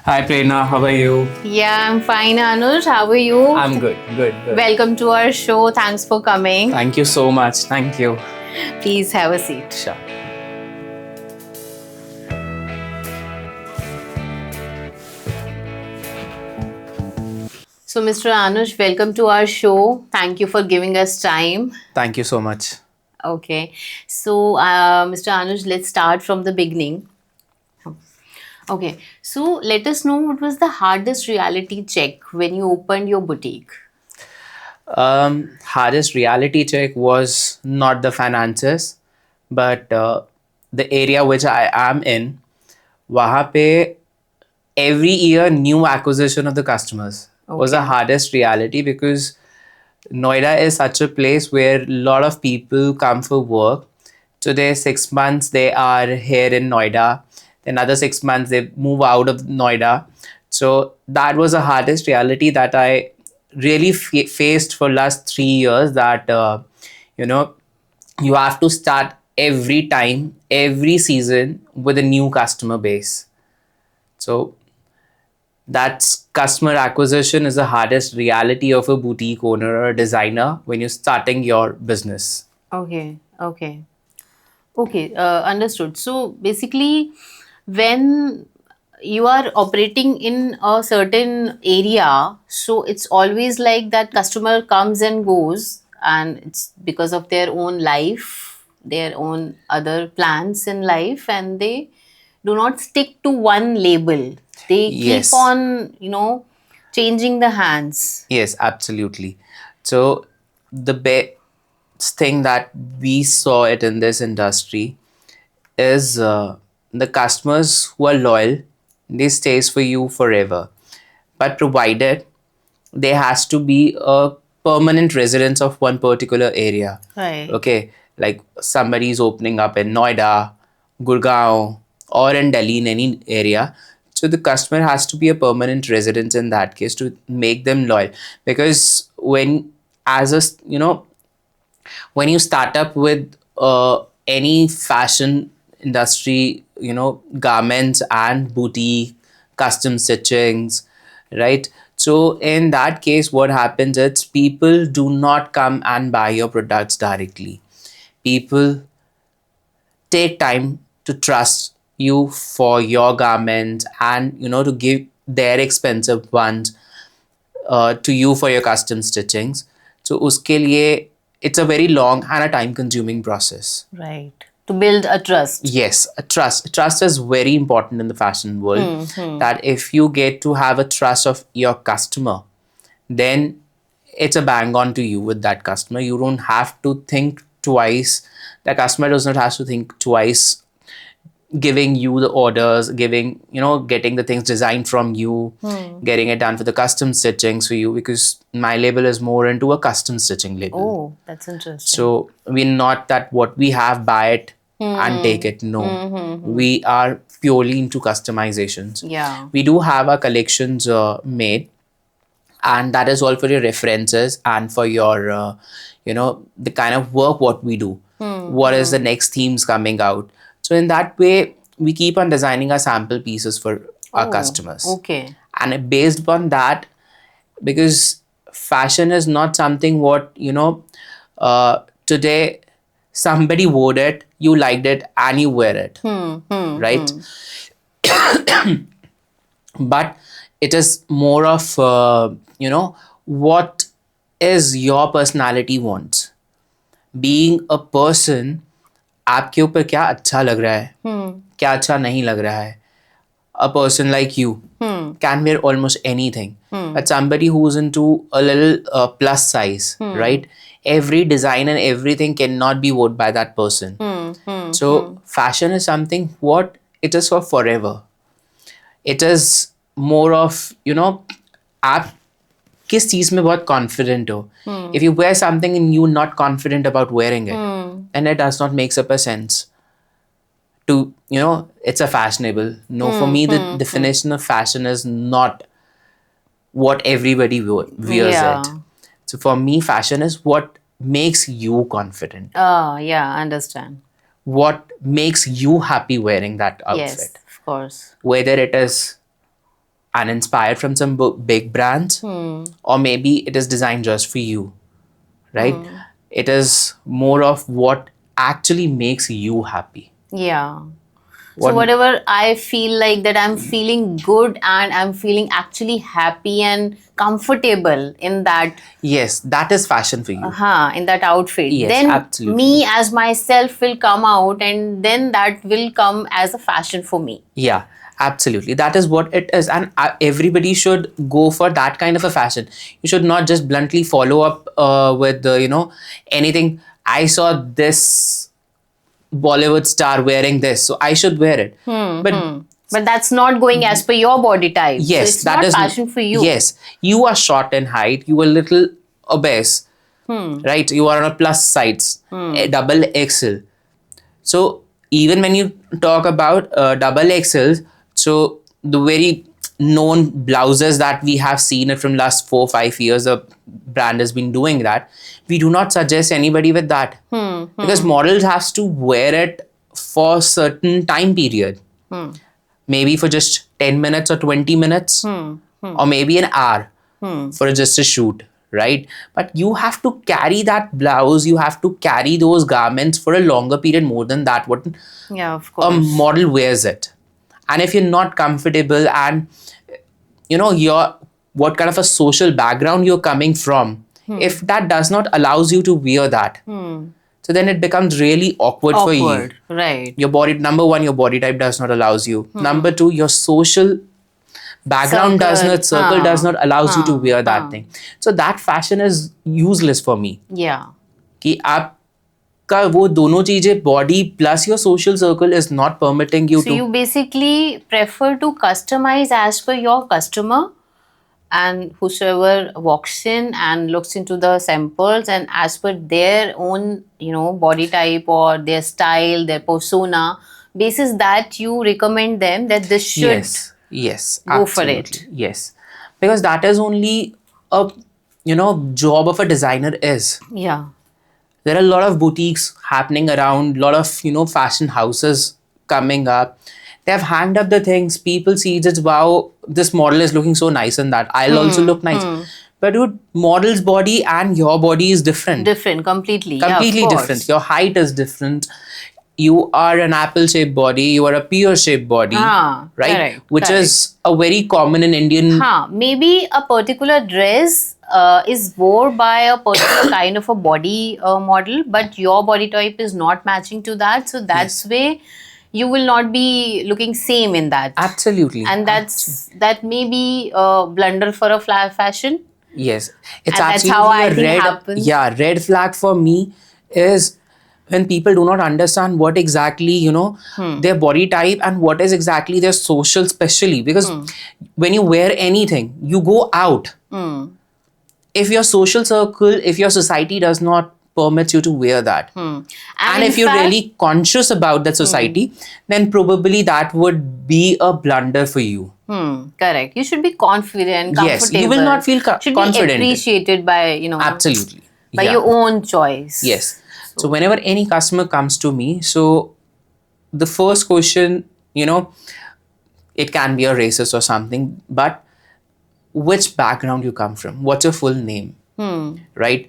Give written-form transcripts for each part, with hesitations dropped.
Hi Prerna, how are you? Yeah, I'm fine, Anuj. How are you? I'm good, good, good. Welcome to our show. Thanks for coming. Thank you so much. Thank you. Please have a seat. Sure. So, Mr. Anuj, welcome to our show. Thank you for giving us time. Thank you so much. Okay. So, Mr. Anuj, let's start from the beginning. Okay. So, let us know what was the hardest reality check when you opened your boutique? Hardest reality check was not the finances, but the area which I am in. वहाँ पे every year new acquisition of the customers was the Okay. hardest reality because Noida is such a place where a lot of people come for work. Today, 6 months they are here in Noida. Another 6 months they move out of Noida. So that was the hardest reality that I really faced for last 3 years. That you know you have to start every time, every season with a new customer base. So that's customer acquisition is the hardest reality of a boutique owner or a designer when you're starting your business. Okay. Okay. Okay, understood. So basically, when you are operating in a certain area, so it's always like that customer comes and goes, and it's because of their own life, their own other plans in life, and they do not stick to one label. They keep Yes, on, changing the hands. yes, absolutely. So the best thing that we saw it in this industry is the customers who are loyal, they stays for you forever. But provided there has to be a permanent residence of one particular area. Right. Okay, like somebody is opening up in Noida, Gurgaon, or in Delhi in any area. So the customer has to be a permanent resident in that case to make them loyal. Because when as a when you start up with any fashion industry, garments and boutique, custom stitchings, right? So in that case, what happens is people do not come and buy your products directly. People take time to trust you for your garments and to give their expensive ones to you for your custom stitchings. So uske liye it's a very long and a time consuming process. Right. To build a trust. Yes, a trust. Trust is very important in the fashion world. Hmm. That if you get to have a trust of your customer, then it's a bang on to you with that customer. You don't have to think twice. The customer does not have to think twice giving you the orders, getting the things designed from you, getting it done for the custom stitchings for you, because my label is more into a custom stitching label. Oh, that's interesting. So we're not that what we have, buy it and take it. No, we are purely into customizations. Yeah. We do have our collections made, and that is all for your references and for your the kind of work what we do. What is the next themes coming out? So in that way we keep on designing our sample pieces for our customers, Okay. and based upon that, because fashion is not something what today somebody wore it, you liked it and you wear it, right? But it is more of what is your personality wants. Being a person, आपके ऊपर क्या अच्छा लग रहा है, क्या अच्छा नहीं लग रहा है. A person like you can wear almost anything. But somebody who's into a little plus size, right? Every design and everything cannot be worn by that person. So fashion is something what it is for forever. It is more of आप किस चीज में बहुत confident हो. If you wear something and you're not confident about wearing it, and it does not makes up a sense to it's a fashionable. No, for me the definition of fashion is not what everybody wears Yeah. it. So for me fashion is what makes you confident, Oh, yeah, understand. what makes you happy wearing that Yes, outfit, of course. whether it is and inspired from some big brands, or maybe it is designed just for you, right? It is more of what actually makes you happy. Yeah. So What? whatever I feel like that I'm feeling good and I'm feeling actually happy and comfortable in that Yes, that is fashion for you. in that outfit, Yes, then absolutely. me as myself will come out and then that will come as a fashion for me. Yeah, absolutely. That is what it is. And everybody should go for that kind of a fashion. You should not just bluntly follow up with, anything. I saw this Bollywood star wearing this, so I should wear it. But But that's not going as per your body type. So yes, it's that not is. fashion for you. Yes, you are short in height, you are little obese, right? You are on a plus size, a double XL. So even when you talk about double XLs, so the very known blouses that we have seen it from last 4 5 years, the brand has been doing that. We do not suggest anybody with that, because models has to wear it for certain time period, maybe for just 10 minutes or 20 minutes, or maybe an hour for just a shoot, right? But you have to carry that blouse, you have to carry those garments for a longer period, more than that what Yeah, of a course. model wears it. And if you're not comfortable, and your what kind of a social background you're coming from, if that does not allows you to wear that, so then it becomes really awkward for you. Awkward. Right. Your body, number one, your body type does not allows you. Number two, your social background does not, circle does not allows you to wear that thing. So that fashion is useless for me. Yeah. कि आपका वो दोनों चीजें, body plus your social circle is not permitting you So to. you basically prefer to customize as per your customer and whosoever walks in and looks into the samples and as per their own, body type or their style, their persona, basis that you recommend them that this should Yes, go for it. absolutely. Yes, because that is only a job of a designer is. Yeah. There are a lot of boutiques happening around, lot of fashion houses coming up. They have hanged up the things, people see just, wow, this model is looking so nice, and that I'll also look nice. But dude, model's body and your body is different. Different, completely. Completely yeah, of course. different. Your height is different. You are an apple shaped body, you are a pear shaped body, right? Correct, Which correct. is a very common in Indian. Maybe a particular dress is wore by a particular kind of a body model, but your body type is not matching to that. So that's way you will not be looking same in that. Absolutely. And that may be a blunder for a fashion. Yes, it's And that's absolutely how I a think red. happens. Yeah, red flag for me is when people do not understand what exactly their body type and what is exactly their social, specially because when you wear anything, you go out. If your social circle, if your society does not permit you to wear that, and in if you're fact- really conscious about that society, then probably that would be a blunder for you. Correct. You should be confident, comfortable. Yes, you will not feel should confident. be appreciated by Absolutely. by Yeah. your own choice. Yes. So whenever any customer comes to me, so the first question, it can be a racist or something, but which background you come from? What's your full name? Right?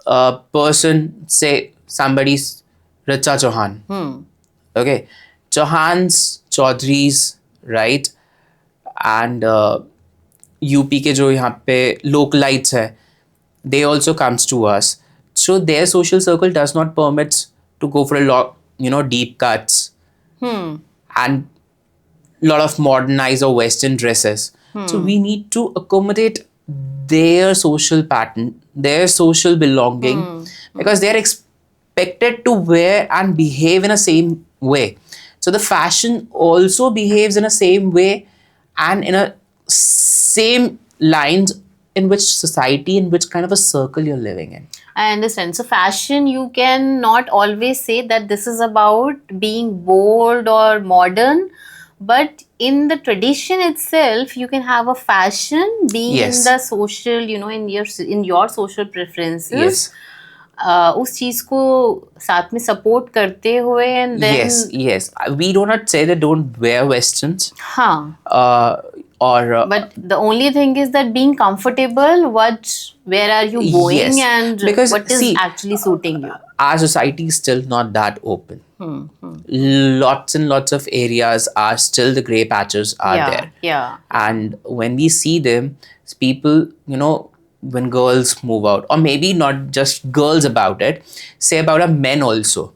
A person, say somebody's Richa Chauhan. Okay. Chauhans, Chaudhries, right? And UP के जो यहाँ पे localites है, they also comes to us. So their social circle does not permit to go for a lot, deep cuts and lot of modernized or Western dresses. So we need to accommodate their social pattern, their social belonging, because they're expected to wear and behave in a same way. So the fashion also behaves in a same way and in a same lines in which society, in which kind of a circle you're living in. I understand. So fashion, you can not always say that this is about being bold or modern, but in the tradition itself, you can have a fashion being Yes. in the social, in your social preferences. Yes. उस चीज को साथ में support करते हुए and then Yes. We do not say that don't wear westerns. हाँ or But the only thing is that being comfortable, where are you going, yes, and because what is see, actually suiting you? our society is still not that open. Lots and lots of areas are still, the gray patches are Yeah, there. yeah. And when we see them, people, when girls move out, or maybe not just girls about it, say about a men also.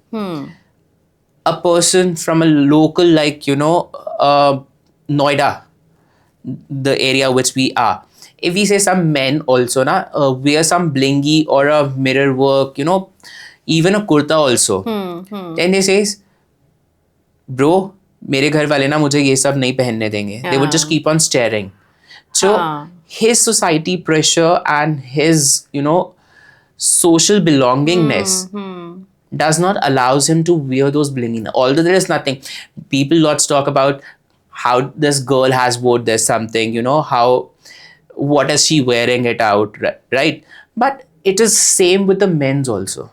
A person from a local, like, Noida, the area which we are. If we say some men also, wear some blingy or a mirror work, even a kurta also, then they says, bro, मेरे घर वाले ना मुझे ये सब नहीं पहनने देंगे. They would just keep on staring. So हाँ. his society pressure and his, social belongingness does not allows him to wear those blingy. Although there is nothing, people lots talk about how this girl has wore this something, how, what is she wearing it out, right? But it is same with the men's also.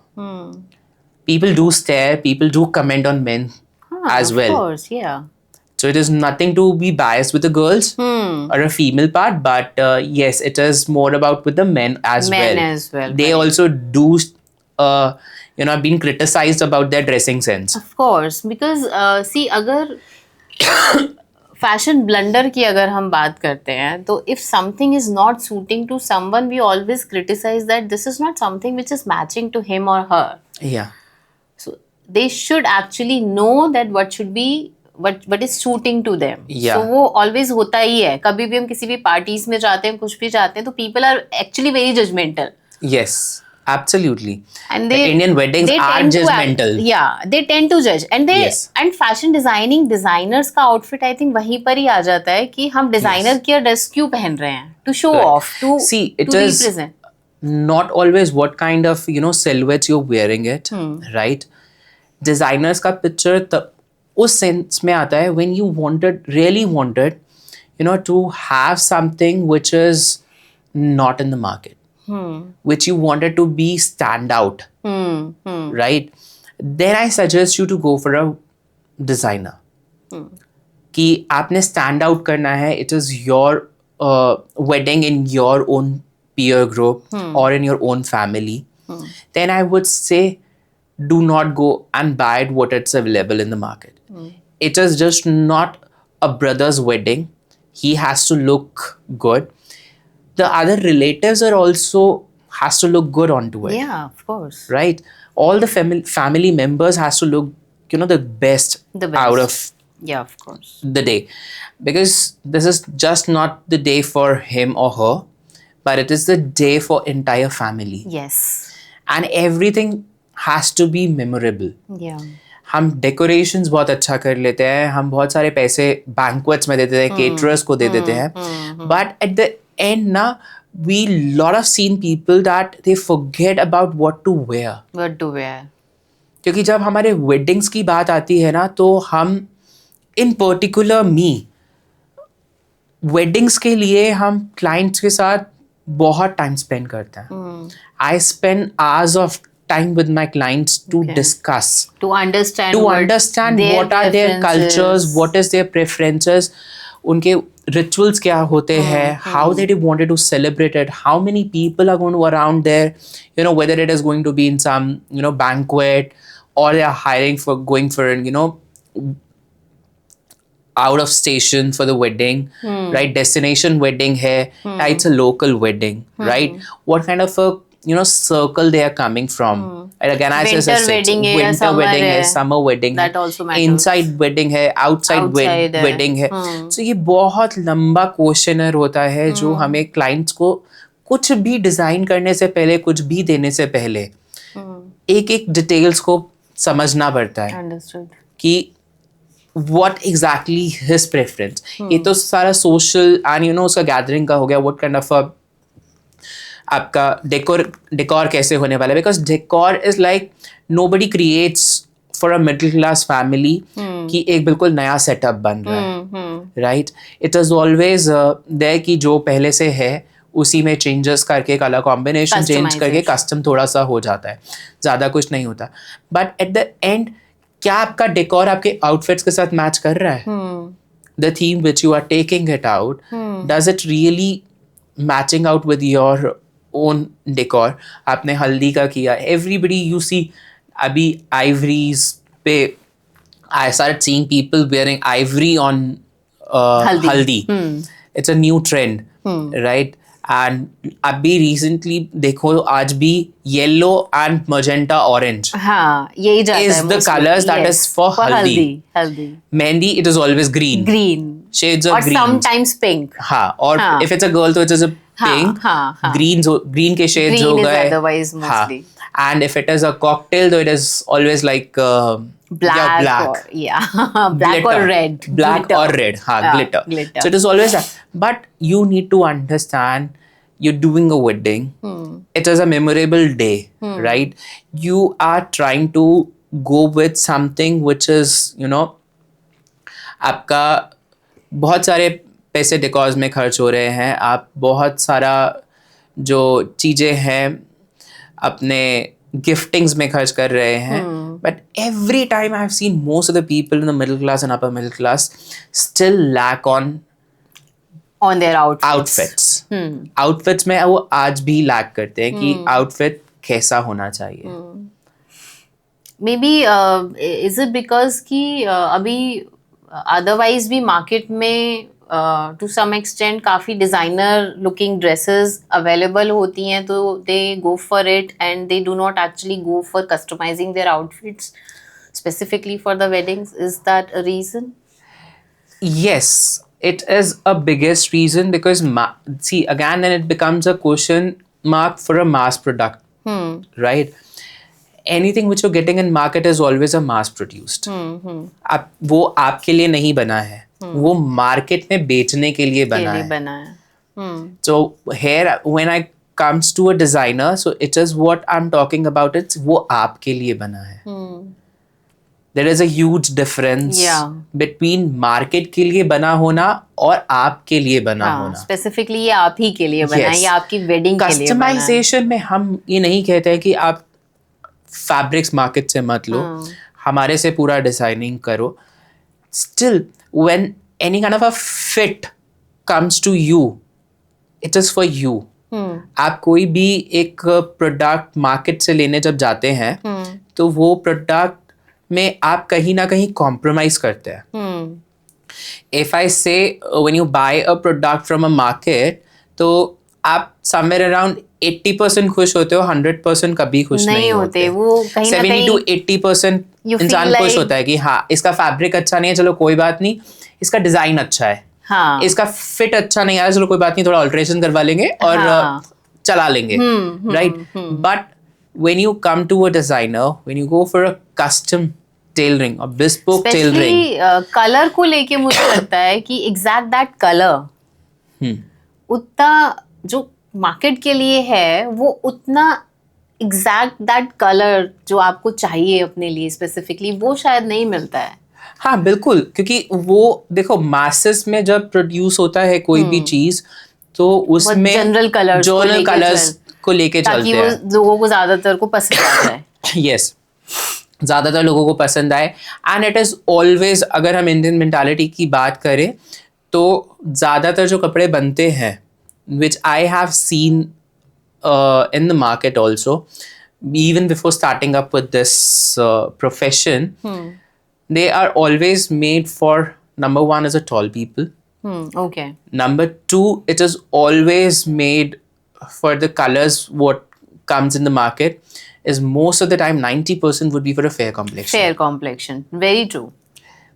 People do stare, people do comment on men as Of well. course, yeah. So it is nothing to be biased with the girls or a female part, but yes, it is more about with the men as Men well. as well, They very. also do, been criticized about their dressing sense. Of course, because see, अगर fashion blunder की अगर हम बात करते हैं तो if something is not suiting to someone we always criticise that this is not something which is matching to him और her. Yeah. So they should actually know that what should be what is suiting to them. Yeah. So वो always होता ही है. कभी भी हम किसी भी parties में जाते हैं, कुछ भी जाते हैं, तो people are actually very judgmental. Yes, absolutely. And the Indian weddings they are tend to judgmental. yeah, they tend to judge. And Yes. and fashion designing designers का outfit I think वहीं पर ही आ जाता है कि हम designer की dress क्यों पहन रहे हैं, to show Right. off, to See, it to is represent. not always what kind of, silhouettes you're wearing it, right? Designers का picture उस sense में आता है when you really wanted, to have something which is not in the market, which you wanted to be stand out, right? Then I suggest you to go for a designer. कि आपने stand out करना है, it is your wedding in your own peer group or in your own family, then I would say do not go and buy it what it's available in the market. It is just not a brother's wedding. He has to look good. The other relatives are also has to look good onto it. Yeah, of course. Right? All the family members has to look, the best, The best. out of Yeah, of course. the day. Because this is just not the day for him or her, but it is the day for entire family. Yes. And everything has to be memorable. Yeah. हम decorations बहुत अच्छा कर लेते हैं, हम बहुत सारे पैसे बैंक्वेट्स में दे देते हैं, केटरर्स को दे देते हैं, बट एट द एंड ना we lot of seen people that they forget about what to wear. What to wear. क्योंकि जब हमारे वेडिंग्स की बात आती है ना, तो हम इन पर्टिकुलर वेडिंग्स के लिए हम क्लाइंट्स के साथ बहुत टाइम स्पेंड करते हैं. I spend hours of time with my clients to discuss, To understand what are their cultures, what is their preferences, उनके rituals क्या होते हैं, how they wanted to celebrate it, how many people are going to around there, whether it is going to be in some, banquet, or they are hiring for going for an, out of station for the wedding, right? Destination wedding hai, it's a local wedding, right? What kind of a circle they are coming from. And again, as I Winter said, wedding hai, winter summer wedding hai, hai. summer wedding That hai, also matters. inside wedding है, outside Outside है. wedding है. So ये बहुत लंबा questionnaire होता है जो हमें क्लाइंट्स को कुछ भी डिजाइन करने से पहले, कुछ भी देने से पहले एक एक डिटेल्स को समझना पड़ता है. Understood. कि what exactly his preference. ये तो सारा social and उसका gathering का हो गया, what kind of a आपका डेकोर कैसे होने वाला है. Because decor is like nobody creates for a middle class family कि एक बिल्कुल नया सेटअप बन रहा है, right. It is always there कि जो पहले से है उसी में चेंजेस करके, कलर कॉम्बिनेशन चेंज करके कस्टम थोड़ा सा हो जाता है, ज़्यादा कुछ नहीं होता. बट एट द एंड क्या आपका डेकोर आपके आउटफिट्स के साथ मैच कर रहा है? the theme which you are taking it out, does it really matching out with your own decor? आपने हल्दी का किया, everybody you see अभी ivories पे I started seeing people wearing ivory on haldi. It's a new trend, right? And अभी recently देखो आज भी yellow and magenta orange हाँ, यही जाता is है the mostly. colors that Yes, is for haldi. हल्दी Mehendi it is always green. green Shades of और green. sometimes pink. हाँ, और हाँ. if it's a girl तो it is a pink. हाँ. Green के shades Green हो is गए. otherwise हाँ. mostly. And if it is a cocktail though it is always like Black, black. or black Glitter. or red. Black Glitter. or red. हाँ, glitter. glitter. So it is always that. But you need to understand you're doing a wedding. It is a memorable day, right? You are trying to go with something which is, you know, आपका बहुत सारे पैसे decors में खर्च हो रहे हैं, आप बहुत सारा जो चीज़ें हैं अपने गिफ्टिंग्स में खर्च कर रहे हैं, but every time I have seen most of the people in the middle class and upper middle class still lack on their outfits. Outfits में वो आज भी लैक करते हैं कि आउटफिट कैसा होना चाहिए. Maybe is it because कि अभी अदरवाइज भी मार्केट में टू सम एक्सटेंट काफ़ी डिज़ाइनर लुकिंग ड्रेसेस अवेलेबल होती हैं, तो they go for it and they do not actually go for customizing their outfits specifically for the weddings. Is that a reason? Yes, it is a biggest reason because see again then it becomes a question mark for a mass product, right? Anything which you're getting in market is always a mass produced. अब वो आपके लिए नहीं बना है, वो market में बेचने के लिए बना है. So here when I comes to a designer, so it is what I'm talking about, it's वो आपके लिए बना है. There is a huge difference between market के लिए बना होना और आपके लिए बना होना. स्पेसिफिकली ये आप ही के लिए बना है, ये आपकी वेडिंग के लिए बना है. कस्टमाइजेशन में हम ये नहीं कहते हैं कि आप फैब्रिक्स मार्केट से मत लो, हमारे से पूरा डिजाइनिंग करो. Still when any kind of a fit comes to you, it is for you. आप कोई भी एक प्रोडक्ट मार्केट से लेने जब जाते हैं तो वो प्रोडक्ट में आप कहीं ना कहीं कॉम्प्रोमाइज करते हैं. If I say when you buy a product from a market तो आप समवेयर अराउंड 80% खुश होते हो, 100% कभी खुश नहीं होते. वो कहीं ना 70 to 80% इंसान खुश होता है कि हाँ इसका फैब्रिक अच्छा नहीं है, चलो कोई बात नहीं, इसका डिजाइन अच्छा है, हाँ, इसका फिट अच्छा नहीं आया, चलो कोई बात नहीं, थोड़ा ऑल्ट्रेशन करवा लेंगे और चला लेंगे, right? But when you come to a designer, when you go for a custom tailoring or bespoke tailoring, colour को लेके मुझे लगता है कि एग्जैक्ट दैट कलर उतना जो मार्केट के लिए है वो उतना एग्जैक्ट दैट कलर जो आपको चाहिए अपने लिए स्पेसिफिकली वो शायद नहीं मिलता है. हाँ बिल्कुल, क्योंकि वो देखो मासेस में जब प्रोड्यूस होता है कोई भी चीज तो उसमें जनरल कलर्स को लेके चलते हैं ताकि वो लोगों को ज्यादातर को पसंद आता है. यस, ज़्यादातर लोगों को पसंद आए. एंड इट इज़ ऑलवेज, अगर हम इंडियन मेंटालिटी की बात करें तो ज़्यादातर जो कपड़े बनते हैं which I have seen in the market also even before starting up with this profession, they are always made for, number one is a tall people. Okay. Number two, it is always made for the colors what comes in the market is most of the time 90% would be for a fair complexion. Fair complexion, very true.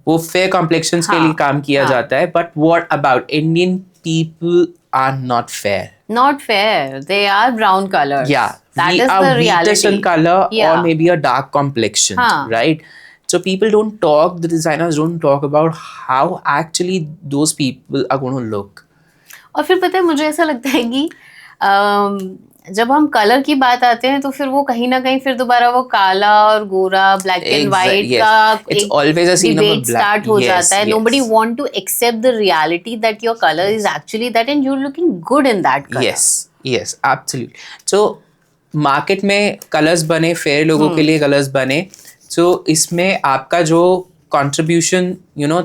वो fair complexions के लिए काम किया जाता है. But what about Indian people are not fair? Not fair. They are brown color. Yeah, that we is are the reality. whitish in color Yeah. or maybe a dark complexion, right? So people don't talk, the designers don't talk about how actually those people are going to look. और फिर पता है मुझे ऐसा लगता है कि जब हम कलर की बात आते हैं तो फिर वो कहीं ना कहीं फिर दोबारा वो काला और गोरा ब्लैक एंड वाइट का डिबेट स्टार्ट हो जाता है. Nobody want to accept the reality that your color is actually that and you're looking good in that color. Yes, absolutely. So market में कलर्स बने, फेयर लोगों के लिए कलर्स बने, so इसमें आपका जो कंट्रीब्यूशन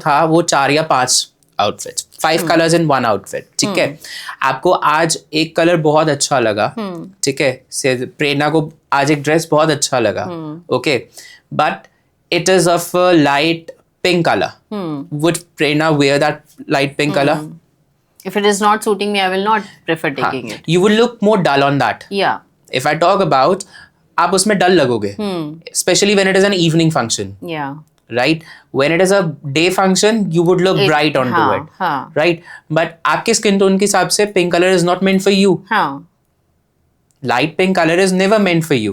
था वो 4 या 5 outfits, 5 colors in one outfit, ठीक है. आपको आज एक कलर बहुत अच्छा लगा, ठीक है, से प्रेरणा को आज एक ड्रेस बहुत अच्छा लगा, okay, but it is of a light pink color. Would Prerna wear that light pink color? If it is not suiting me, I will not prefer taking it. You will look more dull on that. Yeah. If I talk about, आप उसमें dull लगोगे, especially when it is an evening function. Yeah. Right? When it is a day function, you would look bright onto it. Right? But आपके skin tone के हिसाब से pink color is not meant for you. Light pink color is never meant for you.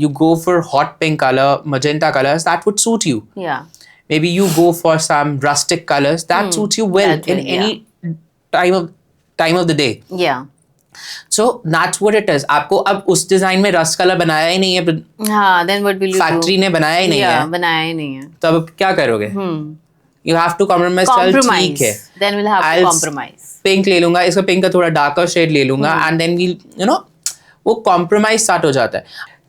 You go for hot pink color, magenta colors, that would suit you. Yeah. Maybe you go for some rustic colors that suits you well in any time of the day. Yeah. So that's what it is. आपको अब उस design में rust colour बनाया ही नहीं है, then what will you do? Factory ने बनाया ही नहीं है, बनाया ही नहीं है, तो अब क्या करोगे? You have to compromise. ठीक है, then we'll have to compromise. Pink ले लूंगा, इसका पिंक का थोड़ा डार्कर शेड ले लूंगा, and then we'll वो कॉम्प्रोमाइज स्टार्ट हो जाता है.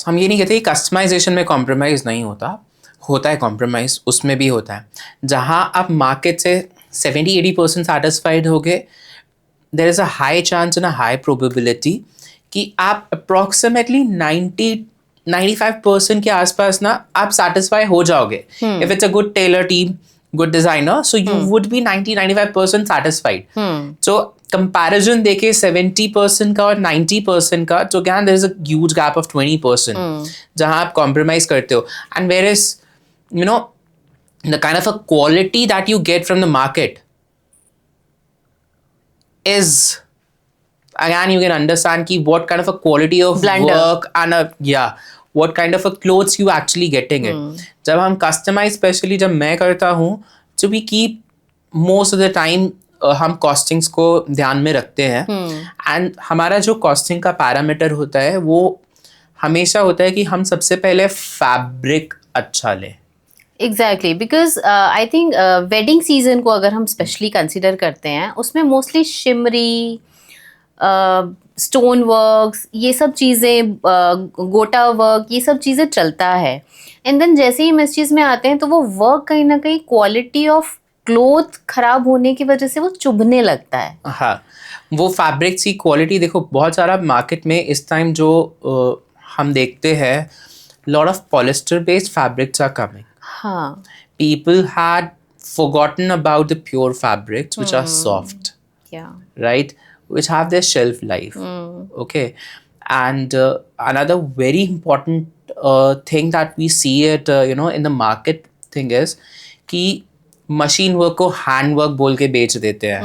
हम ये नहीं कहते कि कस्टमाइजेशन में कॉम्प्रोमाइज नहीं होता, होता है कॉम्प्रोमाइज, उसमें भी होता है. जहाँ आप मार्केट से 70-80% सेटिस्फाइड हो गए, there is a high chance and a high probability कि आप अप्रॉक्सीमेटली 90-95% के आसपास ना आप सेटिस्फाई हो जाओगे. If it's a good tailor team, good designer, so you would be 90-95% satisfied. So comparison देखे 70% का और 90% का, तो क्या there is a huge gap of 20% जहाँ आप compromise करते हो. And whereas the kind of a quality that you get from the market is, again you can understand कि what kind of a quality of work and what kind of a clothes you actually getting it. जब हम customize, especially जब मैं करता हूँ, so we keep most of the time हम costings को ध्यान में रखते हैं, and हमारा जो costing का पैरामीटर होता है वो हमेशा होता है कि हम सबसे पहले फैब्रिक अच्छा लें. Exactly, because I think wedding season को अगर हम स्पेशली कंसिडर करते हैं, उसमें मोस्टली शिमरी, स्टोन वर्क्स, ये सब चीज़ें, गोटा वर्क, ये सब चीज़ें चलता है. एंड देन जैसे ही हम इस चीज़ में आते हैं तो वो वर्क कहीं ना कहीं क्वालिटी ऑफ क्लोथ खराब होने की वजह से वो चुभने लगता है. हाँ, वो फैब्रिक्स की क्वालिटी देखो, बहुत सारा मार्केट में इस टाइम जो हम देखते हैं, lot of polyester based fabrics are coming. हाँ, people had forgotten about the pure fabrics which are soft, right, which have their shelf life. Okay, and another very important thing that we see it in the market thing is कि machine work को hand work बोल के बेच देते हैं.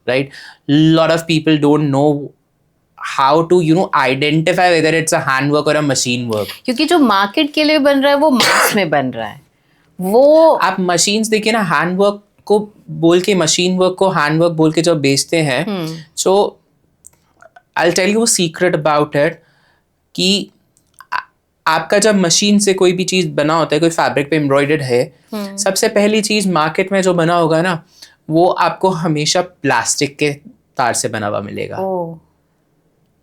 Right, lot of people don't know how to identify whether it's a hand work or a machine work. क्योंकि जो market के लिए बन रहा है वो मास में बन रहा है. वो आप मशीन्स देखिए ना, हैंड वर्क को बोल के, मशीन वर्क को हैंड वर्क बोल के जब बेचते हैं, so I will tell you a secret about it कि आपका जब मशीन से कोई भी चीज़ बना होता है, कोई फैब्रिक पे एम्ब्रॉयडर्ड है, सबसे पहली चीज़ मार्केट में जो बना होगा ना, वो आपको हमेशा प्लास्टिक के तार से बना हुआ मिलेगा.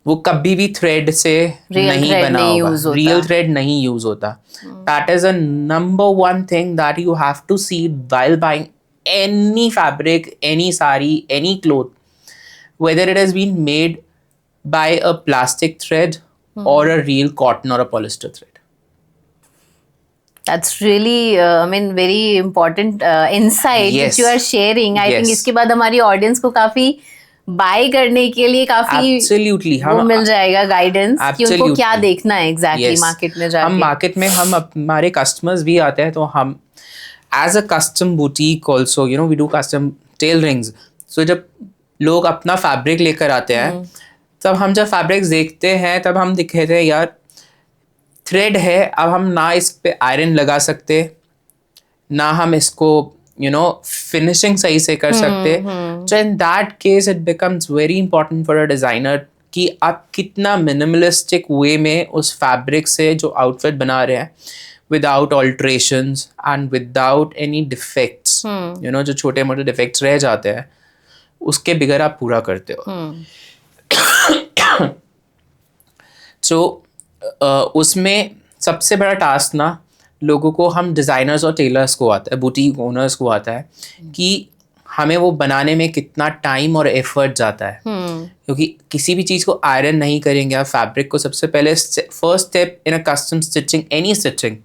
वो कभी भी थ्रेड से नहीं बना होगा, रियल थ्रेड नहीं यूज होता. That is a number one thing that you have to see while buying any fabric, any sari, any cloth, whether it has been made by a plastic thread or a real cotton or a polyester thread. That's really, I mean, very important insight that you are sharing. I think इसके बाद हमारी audience को काफी bye करने के लिए काफी वो मिल जाएगा गाइडेंस कि उनको क्या देखना है एग्जैक्टली मार्केट में जाके. हम मार्केट में, हम हमारे कस्टमर्स भी आते हैं, तो हम as a custom boutique also we do custom tailorings. So जब लोग अपना फैब्रिक लेकर आते हैं, तब हम जब फैब्रिक्स देखते हैं, तब हम दिखते हैं यार थ्रेड है, अब हम ना इस पे आयरन लगा सकते, ना हम इसको फिनिशिंग सही से कर सकते. So in that case it becomes very important for a designer कि आप कितना मिनिमलिस्टिक वे में उस फैब्रिक से जो आउटफिट बना रहे हैं, without alterations and without any defects, जो छोटे मोटे डिफेक्ट्स रह जाते हैं, उसके बगैर आप पूरा करते हो. सो उसमें सबसे बड़ा टास्क लोगों को, हम डिज़ाइनर्स और टेलर्स को आता है, बुटीक ओनर्स को आता है कि हमें वो बनाने में कितना टाइम और एफर्ट जाता है, क्योंकि किसी भी चीज़ को आयरन नहीं करेंगे आप फैब्रिक को, सबसे पहले first step in a custom stitching, any stitching,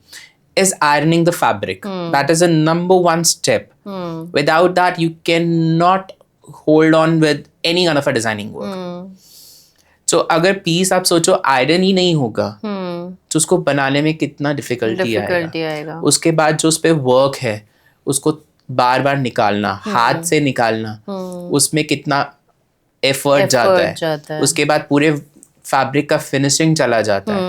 is ironing the fabric. That is a number one step. Without that, you cannot hold on with any kind of a designing work. So अगर piece आप सोचो iron ही नहीं होगा तो उसको बनाने में कितना डिफिकल्टी आएगा. उसके बाद जो उस पर वर्क है उसको बार बार निकालना, हाथ से निकालना, उसमें कितना एफर्ट जाता है. उसके बाद पूरे फैब्रिक का फिनिशिंग चला जाता है.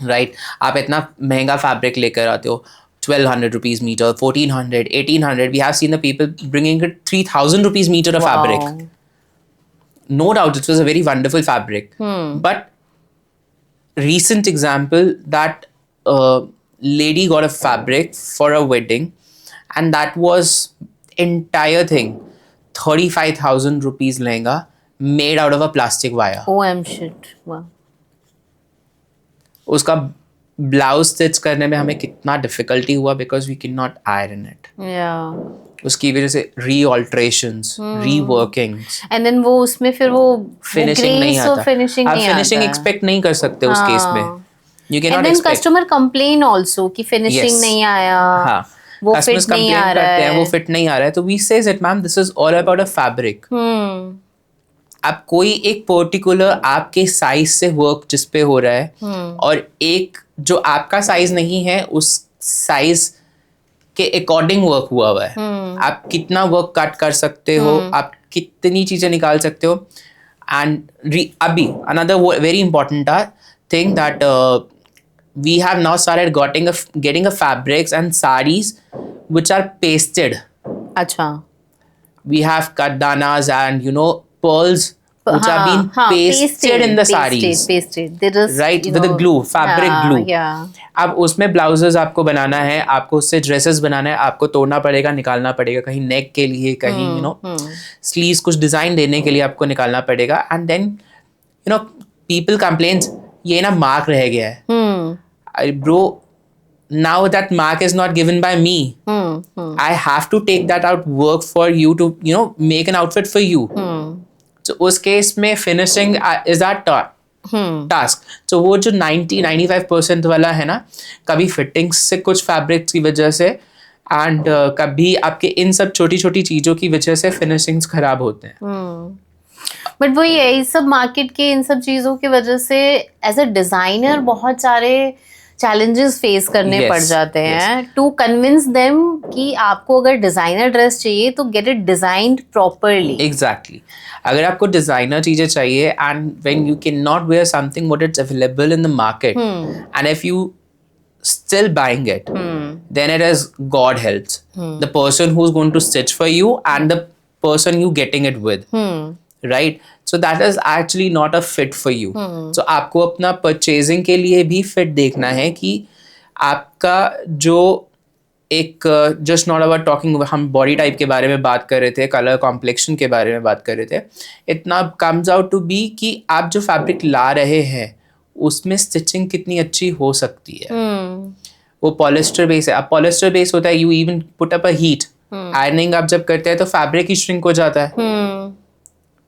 राइट आप इतना महंगा फैब्रिक लेकर आते हो, 1200 rupees meter, 1400, 1800. We have seen the people bringing it 3000 rupees meter of fabric. No doubt it was a very wonderful fabric. But recent example that lady got a fabric for a wedding and that was entire thing 35,000 rupees lehenga made out of a plastic wire. OM shit. Wow. उसका blouse stitch करने में हमें कितना difficulty हुआ because we can not iron it. उसकी वजह से री ऑल्ट्रेशंस, री वर्किंग्स, एंड देन वो उसमें फिर वो फिनिशिंग नहीं आता. आप फिनिशिंग एक्सपेक्ट नहीं कर सकते उस केस में. You can not expect. Customer complain also कि फिनिशिंग नहीं आया. वो फिट नहीं आ रहा है, वो फिट नहीं आ रहा है. तो we says it ma'am, this is all about a fabric. अब कोई एक पर्टिकुलर आपके साइज से वर्क जिस पे हो रहा है और एक जो आपका साइज नहीं है उस साइज के अकॉर्डिंग वर्क हुआ है. आप कितना वर्क कट कर सकते हो, आप कितनी चीजें निकाल सकते हो. एंड अभी another very important thing that we have now started getting a fabrics and sarees which are pasted. Acha. We have kaddanas and pearls which are being pasted in the sarees. Pasted. There is, right, with the glue, fabric glue. Yeah. अब उसमें blouses आपको बनाना है, आपको उससे dresses बनाना है, आपको तोड़ना पड़ेगा, निकालना पड़ेगा, कहीं नेक के लिए, कहीं स्लीव्स कुछ डिजाइन देने के लिए आपको निकालना पड़ेगा. एंड देन पीपल कंप्लेन्स ये ना मार्क रह गया है. Bro, now that mark is not given by me. I have to take that out work for you to make an outfit for you. So उस केस में finishing is that task. So वो जो 90-95% वाला है ना, कभी fittings से कुछ fabrics की वजह से and कभी आपके इन सब छोटी छोटी चीज़ों की वजह से finishings खराब होते हैं. बट वही है, इस सब मार्केट के इन सब चीज़ों की वजह से एज अ डिज़ाइनर बहुत सारे चैलेंजेस फेस करने पड़ जाते हैं टू कन्विंस देम कि आपको अगर डिजाइनर ड्रेस चाहिए तो get it designed properly. Exactly. अगर आपको डिजाइनर चीजें चाहिए and when you can not wear something what it's available in the market and if you still buying it, then it is God helps the person who's going to stitch for you and the person you getting it with. Right? So that is actually not a fit for you. So आपको अपना purchasing के लिए भी fit देखना है कि आपका जो एक जस्ट नॉट अबाउट टॉकिंग, हम बॉडी टाइप के बारे में बात कर रहे थे, कलर कॉम्प्लेक्शन के बारे में बात कर रहे थे, इतना कम्स आउट टू बी कि आप जो फैब्रिक ला रहे हैं उसमें स्टिचिंग कितनी अच्छी हो सकती है. वो पॉलिस्टर बेस है. अब पॉलिस्टर बेस होता है, you even put up a heat, ironing आप जब करते हैं तो फैब्रिक ही श्रिंक हो जाता है.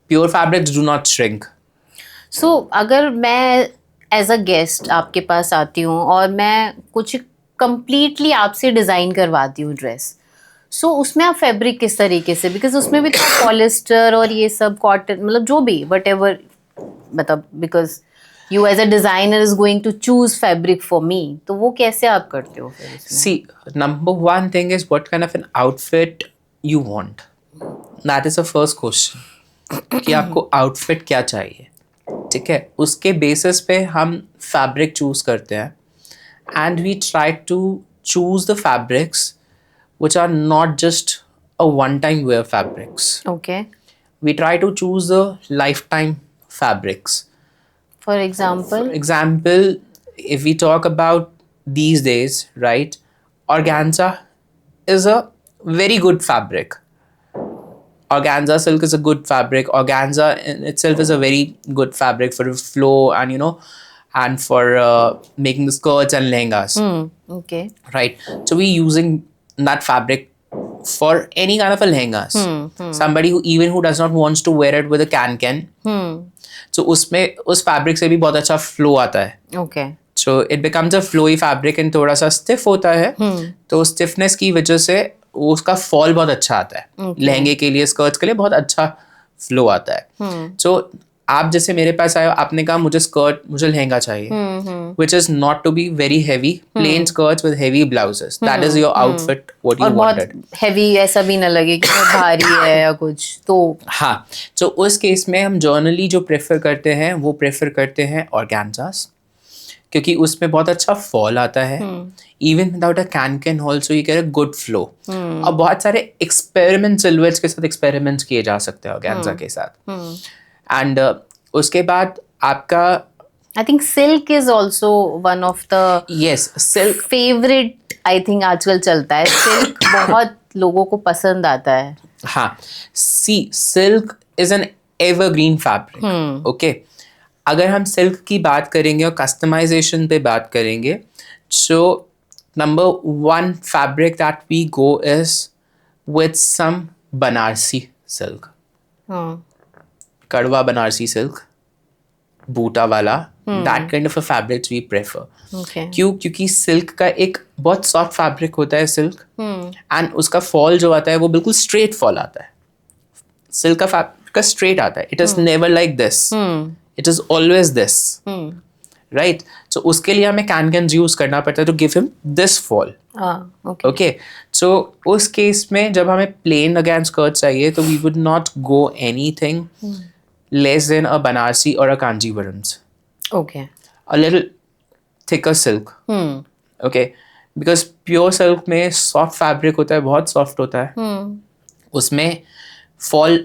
Pure fabrics do not shrink. So अगर मैं एज अ गेस्ट आपके पास आती हूँ और मैं कुछ कंप्लीटली आपसे डिज़ाइन करवाती हूँ ड्रेस, सो उसमें आप फैब्रिक किस तरीके से, बिकॉज उसमें भी तो पॉलिस्टर और ये सब कॉटन, मतलब जो भी वट एवर, मतलब because you as a designer is going to choose fabric for me, तो वो कैसे आप करते हो फिर इसमें? See, number one thing is what kind of an outfit you want. That is the first question. कि आपको outfit क्या चाहिए, ठीक है. उसके basis पे हम fabric choose करते हैं and we try to choose the fabrics which are not just a one-time wear fabrics. Okay. We try to choose the lifetime fabrics. For example? For example, if we talk about these days, right, organza is a very good fabric. Organza silk is a good fabric. Organza in itself is a very good fabric for the flow and and for making the skirts and lehengas. Okay. Right. So we're using that fabric for any kind of a lehengas. Somebody who does not wants to wear it with a can. So उसमें उस fabric से भी बहुत अच्छा flow आता है. Okay. So it becomes a flowy fabric and थोड़ा सा stiff होता है. तो stiffness की वजह से उसका फॉल बहुत अच्छा आता है. लहंगे के लिए, स्कर्ट्स के लिए बहुत अच्छा फ्लो आता है. So आप जैसे मेरे पास आए, आपने कहा मुझे लहंगा चाहिए, which is not to be very heavy, plain skirts with heavy blouses. That is your outfit what you और बहुत wanted. heavy ऐसा भी ना लगे कि बहुत भारी है या कुछ तो. हाँ, तो उस केस में हम जर्नली जो प्रेफर करते हैं वो प्रेफर करते हैं ऑर्गेन्जास, क्योंकि उसमें बहुत अच्छा फॉल आता है. Even without a can also you get a good flow. और बहुत सारे एक्सपेरिमेंट सिल्हूएट्स के साथ एक्सपेरिमेंट्स किए जा सकते हैं ऑर्गेन्जा के साथ. एंड उसके बाद आपका I think silk is also one of the silk favorite. I think आजकल चलता है silk. बहुत लोगों को पसंद आता है. हाँ, silk is an evergreen fabric. Okay, अगर हम सिल्क की बात करेंगे और कस्टमाइजेशन पे बात करेंगे, so number 1 fabric that we go is with some Banarasi silk. कड़वा बनारसी सिल्क, बूटा वाला, that kind of a fabrics we prefer. Okay. क्योंकि सिल्क का एक बहुत सॉफ्ट फैब्रिक होता है सिल्क, एंड उसका फॉल जो आता है वो बिल्कुल स्ट्रेट फॉल आता है. सिल्क का फैब्रिक का स्ट्रेट आता है. It is never like this, it is always this, right. So उसके लिए हमें कैन यूज करना पड़ता है to give him this fall. Okay. Okay, so उस केस में जब हमें प्लेन अगेन स्कर्ट चाहिए तो we would not go anything less than a Banarsi or a Kanjivarams. Okay. A little thicker silk. Okay, because pure silk में soft fabric होता है, बहुत soft होता है. उसमें fall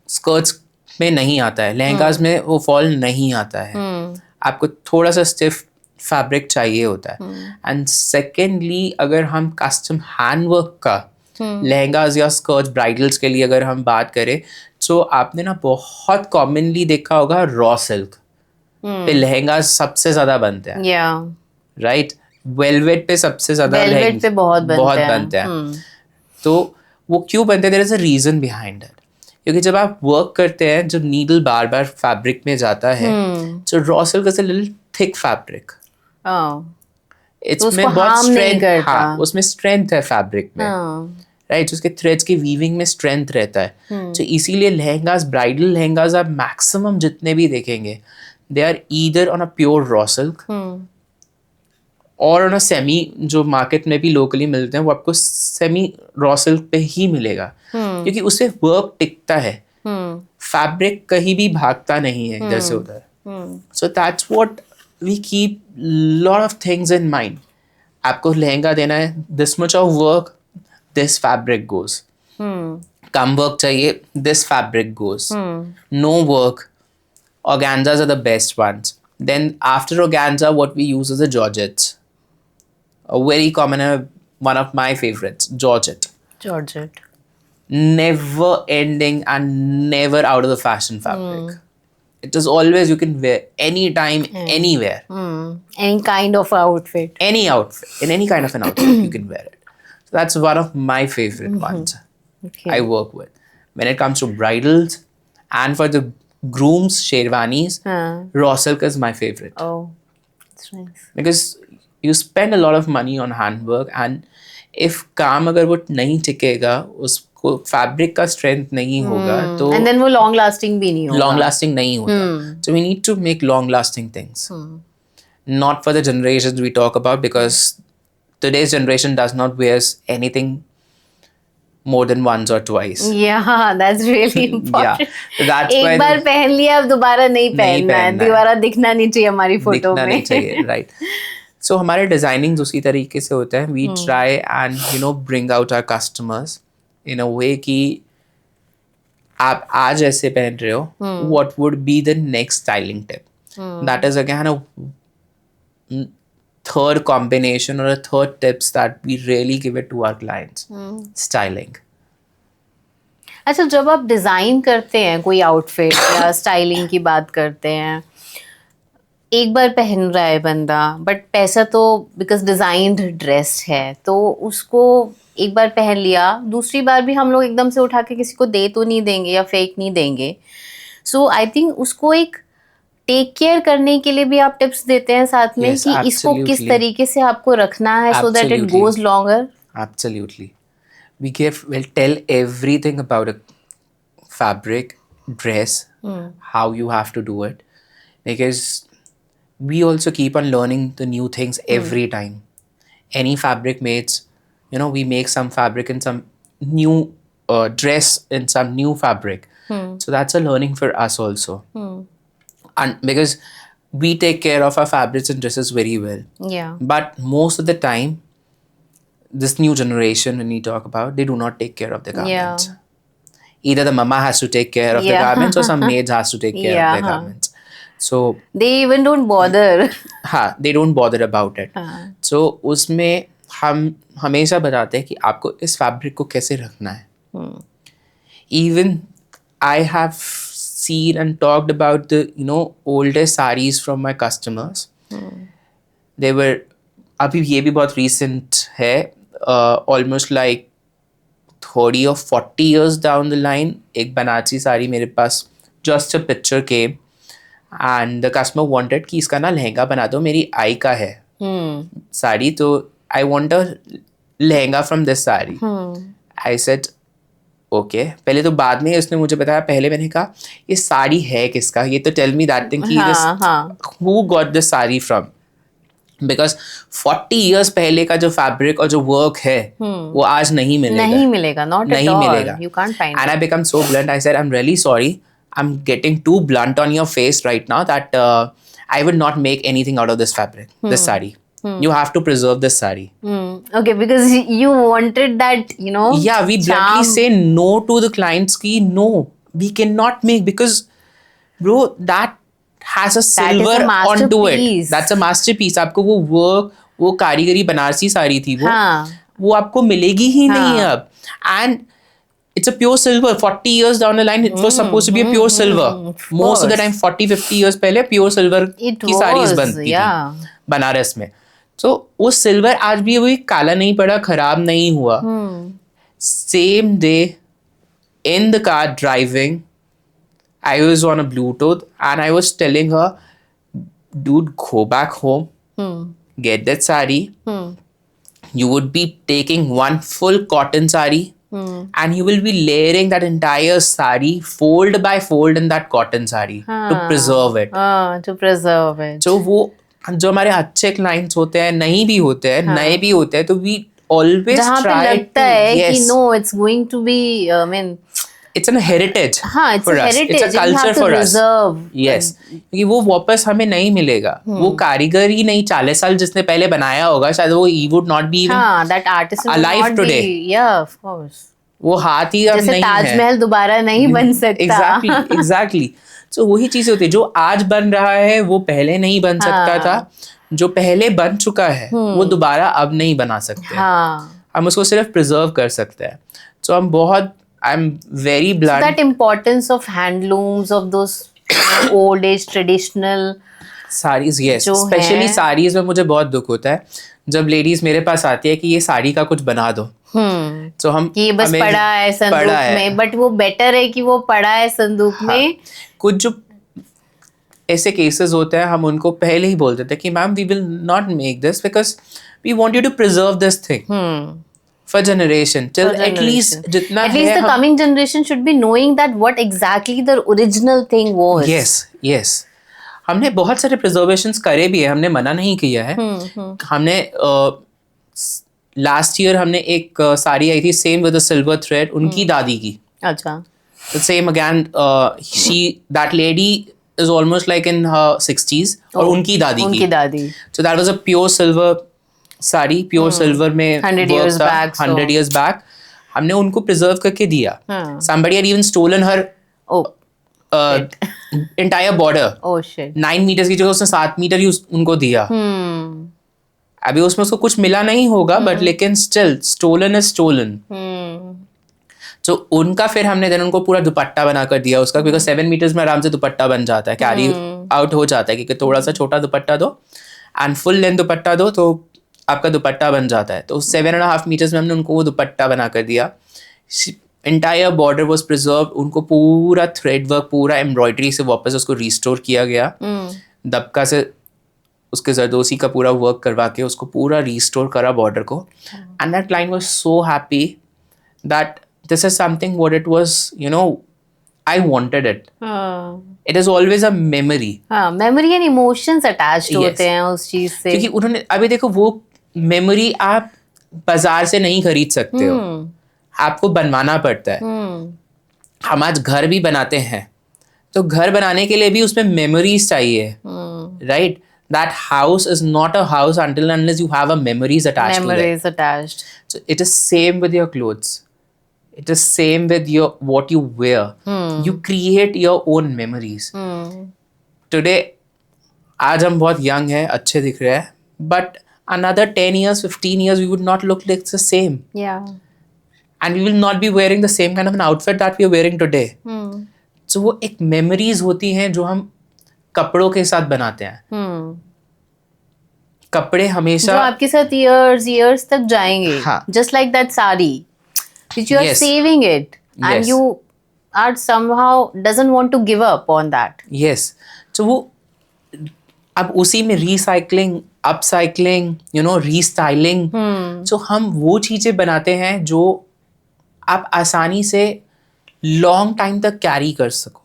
skirts में नहीं आता है, लहंगास में वो fall नहीं आता है. आपको थोड़ा सा stiff fabric चाहिए होता है. And secondly, अगर हम custom handwork का लहंगास या स्कर्ट्स ब्राइडल्स के लिए अगर हम बात करें, तो आपने ना बहुत कॉमनली देखा होगा रॉ सिल्क पे लहंगा सबसे ज्यादा बनते हैं. राइट. वेलवेट पे सबसे ज्यादा वेलवेट पे बहुत बनते हैं. तो वो क्यों बनते हैं? There is a reason behind it. क्योंकि जब आप वर्क करते हैं, जब नीडल बार बार फैब्रिक में जाता है, तो raw silk is a little thick fabric. इसमें बहुत स्ट्रेंथ, हाँ, उसमें स्ट्रेंथ है फैब्रिक में, राइट. उसके थ्रेड्स की वीविंग में स्ट्रेंथ रहता है. तो इसीलिए लहंगास, ब्राइडल लहंगास आप मैक्सिमम जितने भी देखेंगे, they are either on a pure raw silk और ऑन अ सेमी, जो मार्केट में भी लोकली मिलते हैं वो आपको सेमी रॉ सिल्क पे ही मिलेगा. क्योंकि उससे वर्क टिकता है, फैब्रिक कहीं भी भागता नहीं है इधर से उधर. So that's what we keep lot of things in mind. आपको लहंगा देना है, this much of work, this fabric goes. कम वर्क चाहिए, this fabric goes. No work, organzas are the best ones. Then after organza, what we use is the georgettes. A very common, one of my favorites, georgette. Never ending and never out of the fashion fabric. It is always, you can wear anytime, anywhere. Any kind of outfit. Any outfit, in any kind of an outfit, you can wear it. So that's one of my favorite ones. Okay. I work with. When it comes to bridals and for the grooms, sherwanis, raw silk is my favorite. Oh, that's nice. Because you spend a lot of money on handwork, and if काम अगर वो नहीं टिकेगा, उसको fabric का strength नहीं होगा, तो and then वो long lasting भी नहीं होगा. long lasting नहीं होता. So we need to make long lasting things. Not for the generations we talk about, because today's generation does not wear anything more than once or twice. Yeah, that's really important. Yeah, so that's why एक बार पहन लिया, अब दोबारा नहीं पहनना है, दोबारा दिखना नहीं चाहिए हमारी फोटो में. दिखना नहीं चाहिए, right. So हमारे डिजाइनिंग उसी तरीके से होता है. We try and bring out our customers in a way कि आप आज ऐसे पहन रहे हो, what would be the next styling tip? That is again a third combination or a third tips that we really give it to our clients. Styling. अच्छा, जब आप डिजाइन करते हैं कोई आउटफिट या स्टाइलिंग की बात करते हैं, एक बार पहन रहा है बंदा, बट पैसा तो बिकॉज डिजाइन्ड ड्रेस है तो उसको एक बार पहन लिया, दूसरी बार भी हम लोग एकदम से उठा के किसी को दे तो नहीं देंगे या फेक नहीं देंगे. सो आई थिंक उसको एक टेक केयर करने के लिए भी आप टिप्स देते हैं साथ में Yes, कि इसको किस absolutely. तरीके से आपको रखना है so that it Absolutely. Goes longer. Absolutely. We'll tell everything about a fabric, dress, how you have to do it. Because we also keep on learning the new things every time. Any fabric mates, we make some fabric in some new dress in some new fabric. So that's a learning for us also. And because we take care of our fabrics and dresses very well. Yeah. But most of the time, this new generation, when we talk about, they do not take care of their garments. Either the mama has to take care of the Yeah. garments or some maids has to take care of their Yeah. garments. So, They even don't bother. they don't bother about it. हाँ. So, उसमें हम हमेशा बताते हैं कि आपको इस fabric को कैसे रखना है. Even I have seen and talked about the oldest sarees from my customers. They were अभी ये भी बहुत recent है, almost like 30 or 40 years down the line. एक बनारसी साड़ी मेरे पास just a picture came and the customer wanted कि इसका ना लहंगा बना दो, मेरी आई का है साड़ी, तो I want a lehenga from this sari. I said okay. पहले तो बाद में उसने मुझे बताया, पहले मैंने कहा ये साड़ी है किसका, ये तो टेल मी दैट थिंग कि who got this sari from, because 40 years पहले का जो फैब्रिक और जो वर्क है वो आज नहीं मिलेगा. Not नहीं at all. मिलेगा. You can't find And it. I become so blunt. I said, I'm really sorry. I'm getting too blunt on your face right now that I would not make anything out of this fabric, this sari. You have to preserve this sari. Okay, because you wanted that, Yeah, we bluntly say no to the clients ki no, we cannot make, because bro, that has a silver a onto it. masterpiece. That's a masterpiece. आपको वो work, वो कारीगरी बनारसी साड़ी थी वो आपको मिलेगी ही नहीं अब. And it's a pure silver. 40 years down the line, it was supposed to be a pure silver. Most of the time, 40-50 years पहले pure silver की साड़ीज बनती थी बनारस में. So वो सिल्वर आज भी वही काला नहीं पड़ा, खराब नहीं हुआ. Same day in the car driving, I was on a Bluetooth and I was telling her, dude, go back home, get that sari. You would be taking one full cotton sari and you will be layering that entire sari fold by fold in that cotton sari to preserve it. To preserve it. So वो जो हमारे अच्छे clients होते हैं, नहीं भी होते हैं, नए भी होते हैं, तो वी ऑलवेज जहाँ पे लगता है कि no it's going to be it's a heritage it's for a us. heritage. It's a culture you have for to us. preserve. Yes. क्योंकि वो वापस हमें नहीं मिलेगा. वो कारीगर ही नहीं, 40 साल जिसने पहले बनाया होगा, शायद वो he would not be even that artisan alive will not today. Be, yeah, of course. वो हाथ ही अब जैसे नहीं है. ताजमहल दोबारा नहीं बन सकता. Exactly. So वही चीजें होती है, जो आज बन रहा है वो पहले नहीं बन सकता था, जो पहले बन चुका है वो दोबारा अब नहीं बना सकते. हम उसको सिर्फ प्रिजर्व कर सकते हैं. So I'm very blunt. So that importance of handlooms, of those old age traditional sarees, yes, especially sarees में मुझे बहुत दुख होता है जब लेडीज मेरे पास आती है कि ये साड़ी का कुछ बना दो. तो हम ये बस पड़ा है संदूक में, बट वो बेटर है कि वो पड़ा है संदूक में. कुछ जो ऐसे केसेस होते हैं हम उनको पहले ही बोल देते हैं कि ma'am we will not make this because we want you to preserve this thing for generation till at least jitna at least the coming generation should be knowing that what exactly the original thing was. yes हमने बहुत सारे प्रिजर्वेशंस करे भी है, हमने मना नहीं किया है. हमने लास्ट ईयर हमने एक साड़ी आई थी same with a silver thread, उनकी दादी की. अच्छा. the same again that lady is almost like in her 60s और उनकी दादी. So that was a pure silver sari, pure silver में 100 years back. हमने उनको प्रिजर्व करके दिया. Somebody had even stolen her entire border. Oh shit. 9 meters की जगह उसने 7 मीटर ही उनको दिया. अभी उसमें उसको कुछ मिला नहीं होगा, बट लेकिन स्टिल स्टोलन इज स्टोलन. तो उनका फिर हमने देन उनको पूरा दुपट्टा बना कर दिया उसका, बिकॉज 7 मीटर्स में आराम से दुपट्टा बन जाता है, कैरी आउट हो जाता है, क्योंकि थोड़ा सा छोटा दुपट्टा दो एंड फुल लेंथ दुपट्टा दो तो आपका दुपट्टा बन जाता है। तो 7.5 मीटर्स में हमने उनको वो दुपट्टा बना कर दिया। एंटायर बॉर्डर वॉज प्रिजर्व, उनको पूरा थ्रेड वर्क, पूरा एम्ब्रॉयडरी से वापस उसको रिस्टोर किया गया, दबका से उसके जरदोसी का पूरा वर्क करवा के उसको पूरा रिस्टोर करा बॉर्डर को। And that client was so happy that this is something what it was, you know, I wanted it. It is always a memory. हाँ, memory and emotions attached Yes. होते हैं उस चीज से। क्योंकि उन्होंने अभी देखो वो मेमोरी आप बाजार से नहीं खरीद सकते हो, आपको बनवाना पड़ता है। हम आज घर भी बनाते हैं तो घर बनाने के लिए भी उसमें मेमोरीज चाहिए, right? That house is not a house until unless you have a memories attached to it. Memories attached. So it is same with your clothes. It is same with your what you wear. You create your own memories. Today, आज हम बहुत young हैं, अच्छे दिख रहे हैं, but another 10 years, 15 years, we would not look like the same. Yeah. And we will not be wearing the same kind of an outfit that we are wearing today. So वो एक memories होती हैं जो हम कपड़ों के साथ बनाते हैं। कपड़े जो हमेशा आपके साथ years तक जाएंगे। हाँ। Just like that sari, which you are Yes. saving it, and Yes. you are somehow doesn't want to give up on that. yes, so वो अब उसी में रिसाइकलिंग, अपसाइकलिंग, यू नो, रीस्टाइलिंग, सो हम वो चीजें बनाते हैं जो आप आसानी से लॉन्ग टाइम तक कैरी कर सको।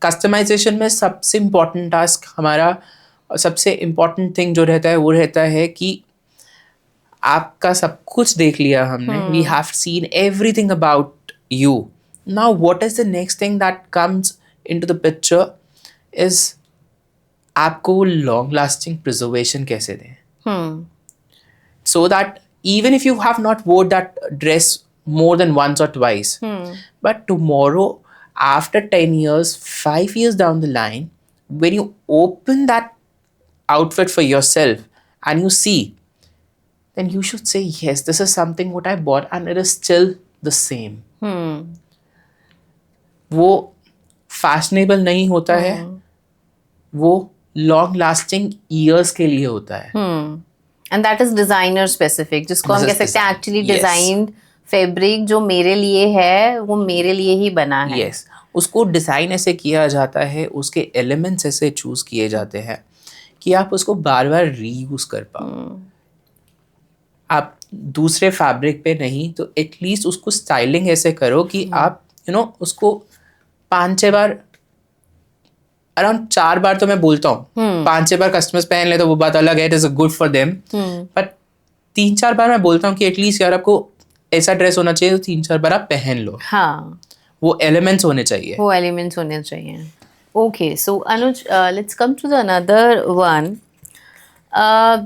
कस्टमाइजेशन में सबसे इम्पोर्टेंट टास्क हमारा, सबसे इम्पोर्टेंट थिंग जो रहता है वो रहता है कि आपका सब कुछ देख लिया हमने, we have seen everything about you, now what is the next thing that comes into the picture is आपको लॉन्ग लास्टिंग प्रिजर्वेशन कैसे दें, so that even if you have not wore that dress more than once or twice, but tomorrow, after 10 years, 5 years down the line, when you open that outfit for yourself and you see, then you should say, yes, this is something what I bought and it is still the same. वो fashionable नहीं होता है, वो long lasting years के लिए होता है। And that is designer specific, जिसको हम This कह is सकते हैं actually yes. designed fabric जो मेरे लिए है, वो मेरे लिए ही बना है। Yes. उसको डिज़ाइन ऐसे किया जाता है, उसके एलिमेंट्स ऐसे चूज किए जाते हैं कि आप उसको बार बार रीयूज कर पाओ। आप दूसरे फैब्रिक पे नहीं तो एटलीस्ट उसको स्टाइलिंग ऐसे करो कि आप यू नो उसको 5-6 बार, अराउंड 4 बार तो मैं बोलता हूँ, 5-6 बार कस्टमर्स पहन ले तो वो बात अलग है, it is good for them, but 3-4 बार मैं बोलता हूँ कि एटलीस्ट यार आपको ऐसा ड्रेस होना चाहिए तो 3-4 बार आप पहन लो। हाँ, वो एलिमेंट्स होने चाहिए। वो एलिमेंट्स होने चाहिए। Okay, so Anuj, let's come to the another one.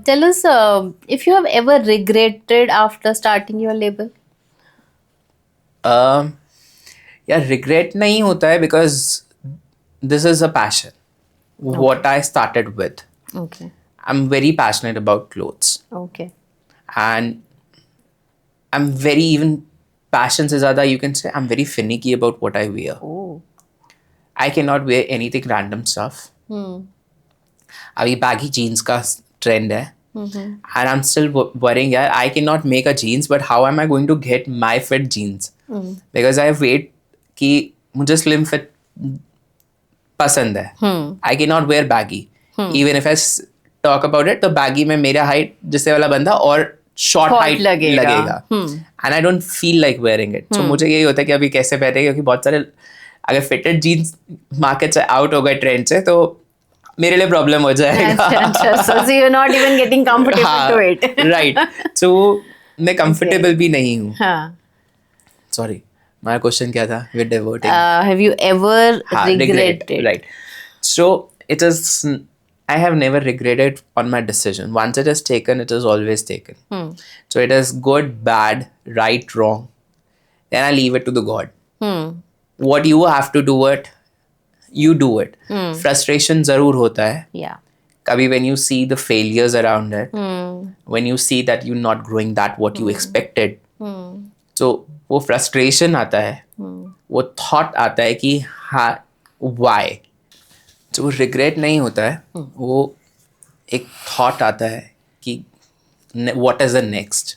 Tell us if you have ever regretted after starting your label. यार रिग्रेट नहीं होता है, because this is a passion what I started with. Okay. I'm very passionate about clothes, Okay. and I'm very, even passion से ज़्यादा you can say I'm very finicky about what I wear. Oh. I cannot wear anything random stuff. अभी baggy jeans का trend है, and I'm still worrying यार, I cannot make a jeans, but how am I going to get my fit jeans? Because I have weight कि मुझे slim fit पसंद है। I cannot wear baggy. Even if I talk about it, तो baggy में मेरा height जिससे वाला बंदा और short height लगेगा। And I don't feel like wearing it. So मुझे यही होता है कि अभी कैसे पहने, क्योंकि बहुत सारे अगर फिटेड जीन्स मार्केट से आउट हो गए ट्रेंड से तो मेरे लिए प्रॉब्लम हो जाएगा। So you're not even getting comfortable to it. Right, so मैं कंफर्टेबल भी नहीं हूँ। हाँ. सॉरी, हमारा क्वेश्चन क्या था? We're diverting. Have you ever regretted? Right. So it is. I have never regretted on my decision. Once it is taken, it is always taken. So it is good, bad, right, wrong. Then I leave it to the God. What you have to do it, you do it. Frustration जरूर होता है. Yeah. कभी when you see the failures around it, when you see that you're not growing that what you expected, so वो frustration आता है, वो thought आता है कि हाँ वाई, जो वो रिग्रेट नहीं होता है, वो एक थॉट आता है कि what is the next.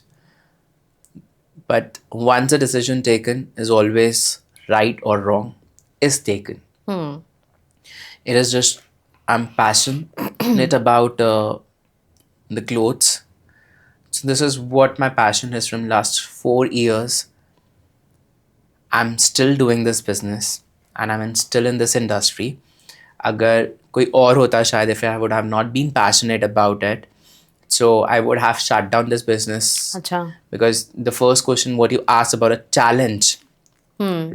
But once a decision taken is always right or wrong is taken. It is just I'm passionate about the clothes. So this is what my passion is from last 4 years. I'm still doing this business and still in this industry. अगर कोई और होता शायद if I would have not been passionate about it, so I would have shut down this business. अच्छा. Because the first question what you asked about a challenge,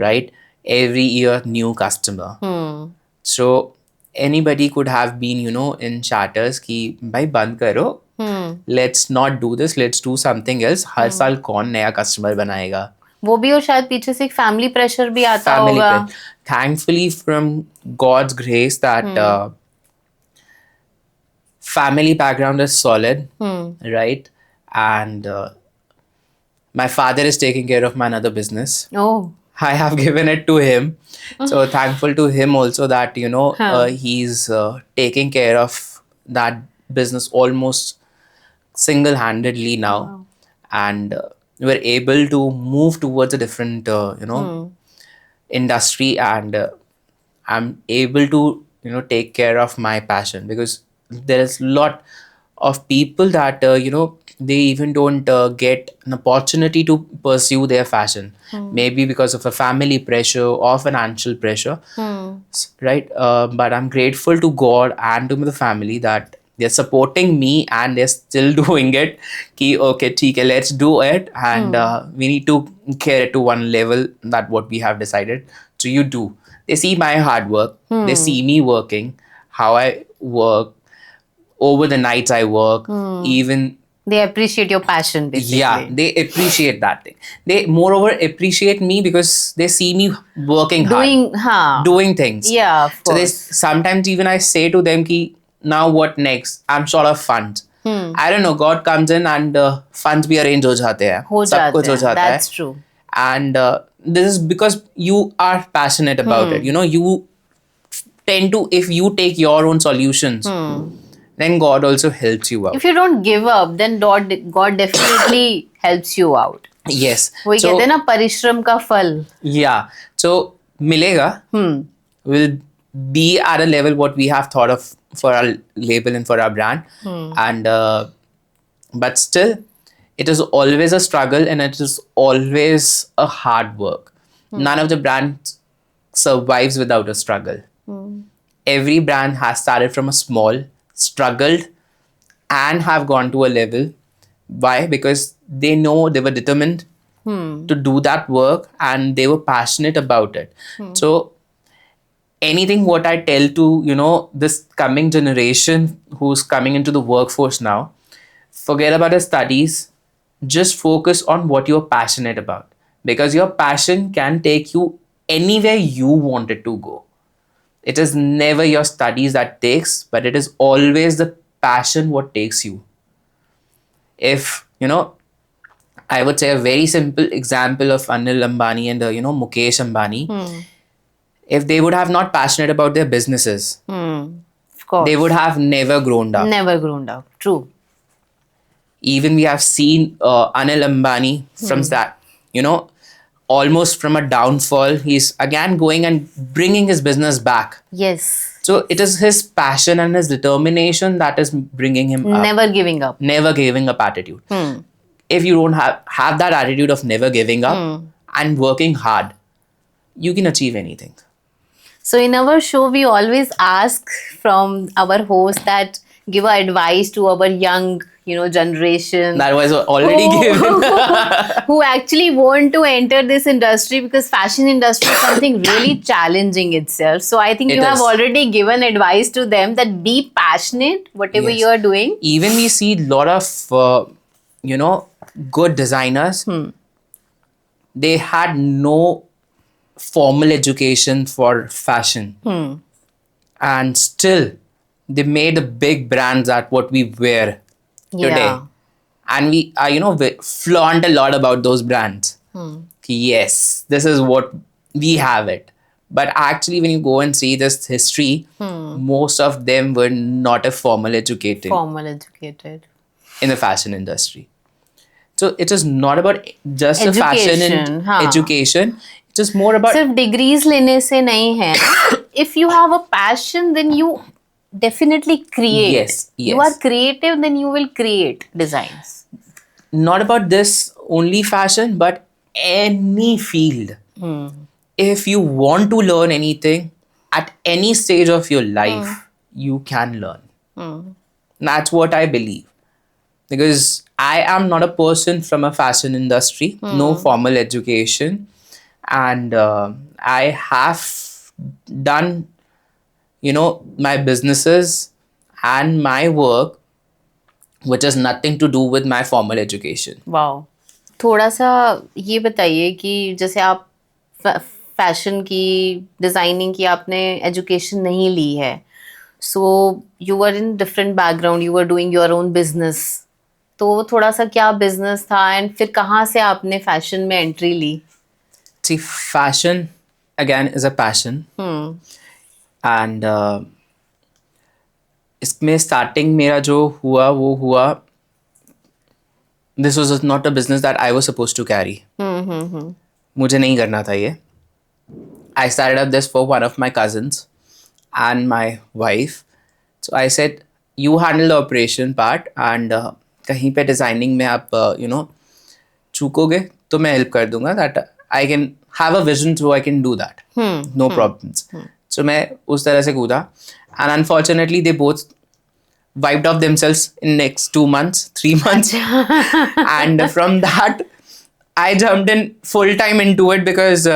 right? Every year new customer. So anybody could have been, in chatters कि भाई बंद करो, let's not do this, let's do something else. हर साल कौन नया customer बनाएगा? वो भी, और शायद पीछे से एक फैमिली प्रेशर भी आता Family होगा. pressure. Thankfully, from God's grace, that family background is solid, right? And my father is taking care of my another business. Oh. I have given it to him. So thankful to him also that, he's taking care of that business almost single-handedly now. Wow. And we're able to move towards a different, industry, and I'm able to, take care of my passion, because there's a lot of people that, they even don't get an opportunity to pursue their fashion, maybe because of a family pressure or financial pressure, right? But I'm grateful to God and to the family that they're supporting me and they're still doing it. Ki, okay, theek hai, let's do it, and we need to carry it to one level, that what we have decided. So you do. They see my hard work. They see me working, how I work, over the nights I work, even. They appreciate your passion, basically. Yeah, they appreciate that thing. They moreover appreciate me because they see me working hard, doing things. Yeah, of So they course. sometimes even I say to them ki now what next? I'm short of funds. I don't know. God comes in and funds भी arrange हो जाते हैं. हो सब कुछ जाते हो हैं. जाता है. That's true. And this is because you are passionate about it. You tend to, if you take your own solutions, then God also helps you out. If you don't give up, then God definitely helps you out. Yes. वही कहते हैं ना, परिश्रम का फल. Yeah. So मिलेगा. Will be at a level what we have thought of for our label and for our brand. And but still, it is always a struggle and it is always a hard work. None of the brands survives without a struggle. Every brand has started from a small, struggled, and have gone to a level. Why? Because they know they were determined to do that work and they were passionate about it. So anything what I tell to, this coming generation who's coming into the workforce now, forget about the studies, just focus on what you're passionate about, because your passion can take you anywhere you want it to go. It is never your studies that takes, but it is always the passion what takes you. If, I would say a very simple example of Anil Ambani and, Mukesh Ambani, if they would have not passionate about their businesses, Of course. they would have never grown up. Never grown up. True. Even we have seen Anil Ambani from that, almost from a downfall, he's again going and bringing his business back. Yes. So it is his passion and his determination that is bringing him up. Never giving up. Never giving up attitude. If you don't have that attitude of never giving up and working hard, you can achieve anything. So in our show, we always ask from our host that give advice to our young, generation. That was already given. Who actually want to enter this industry, because fashion industry is something really challenging itself. So I think It you have is. already given advice to them that be passionate, whatever Yes. you are doing. Even we see a lot of, good designers. They had no formal education for fashion. And still, they made the big brands at what we wear today. Yeah. And we flaunt a lot about those brands. yes, this is what we have it. But actually, when you go and see this history, most of them were not a formal educated Formal educated. in the fashion industry. So it is not about just a fashion and Education, हाँ. education. It is more about सिर्फ degrees लेने से नहीं है. If you have a passion, then you definitely create. Yes, You yes. are creative, then you will create designs. not about this only fashion, but any field. If you want to learn anything at any stage of your life, you can learn. That's what I believe. Because I am not a person from a fashion industry, no formal education, and I have done, my businesses and my work, which has nothing to do with my formal education. Wow. थोड़ा सा ये बताइए कि जैसे आप fashion की designing की आपने एजुकेशन नहीं ली है, so you were in different background, you were doing your own business, तो थोड़ा सा क्या बिजनेस था एंड फिर कहाँ से आपने फैशन में एंट्री ली? See, fashion again is a passion, and इसमें स्टार्टिंग मेरा जो हुआ वो हुआ, this was not a business that I was suppose to carry. मुझे नहीं करना था ये. I started up this for one of my cousins and my wife. So I said you handle the operation part, and कहीं पे designing में आप चूकोगे तो मैं हेल्प कर दूंगा, that I can have a vision so I can do that, no problems. So मैं उस तरह से कूदा, and unfortunately they both wiped off themselves in next 2 months, 3 months. And from that I jumped in full time into it, because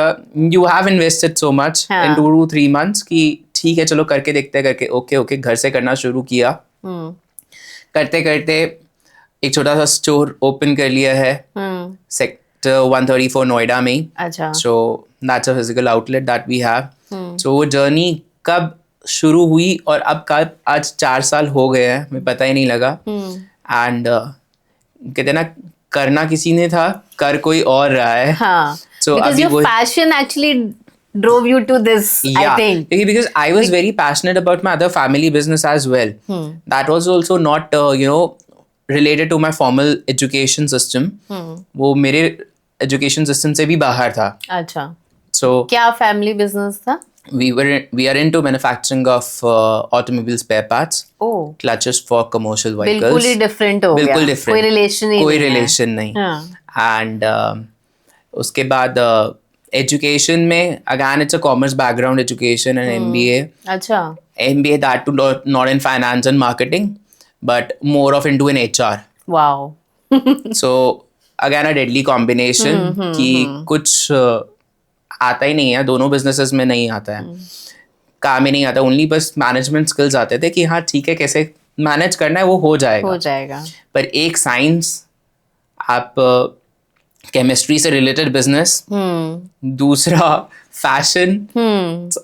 you have invested so much in 2 to 3 months कि ठीक है चलो करके देखते हैं करके. ओके घर से करना शुरू किया. करते करते एक छोटा सा स्टोर ओपन कर लिया है सेक्टर 134 नोएडा में. अच्छा. So that's a physical outlet that we have. So वो जर्नी कब शुरू हुई और अब कब आज 4 साल हो गए हैं, मुझे पता ही नहीं लगा. एंड कहते ना, करना किसी ने था, कर कोई और रहा है. हाँ. So Because अभी your वो passion actually drove you to this, I think. because I was very passionate about my other family business as well. That was also not related to my formal education system. वो मेरे education system से भी बाहर था. अच्छा. So क्या family business था? we are into manufacturing of automobile spare parts, clutches for commercial vehicles. बिल्कुल ही डिफरेंट हो गया. बिल्कुल different. कोई रिलेशन ही कोई नहीं है. रिलेशन नहीं. एंड उसके बाद एजुकेशन में again it's a commerce background education and MBA. अच्छा. MBA that too not in finance and marketing, but more of into an HR. Wow. So again a deadly combination कि कुछ आता ही नहीं है, दोनों बिजनेसेस में नहीं आता है, काम ही नहीं आता. ओनली बस मैनेजमेंट स्किल्स आते थे कि हाँ ठीक है कैसे मैनेज करना है वो हो जाएगा. पर एक साइंस, आप केमिस्ट्री से रिलेटेड बिजनेस, दूसरा fashion,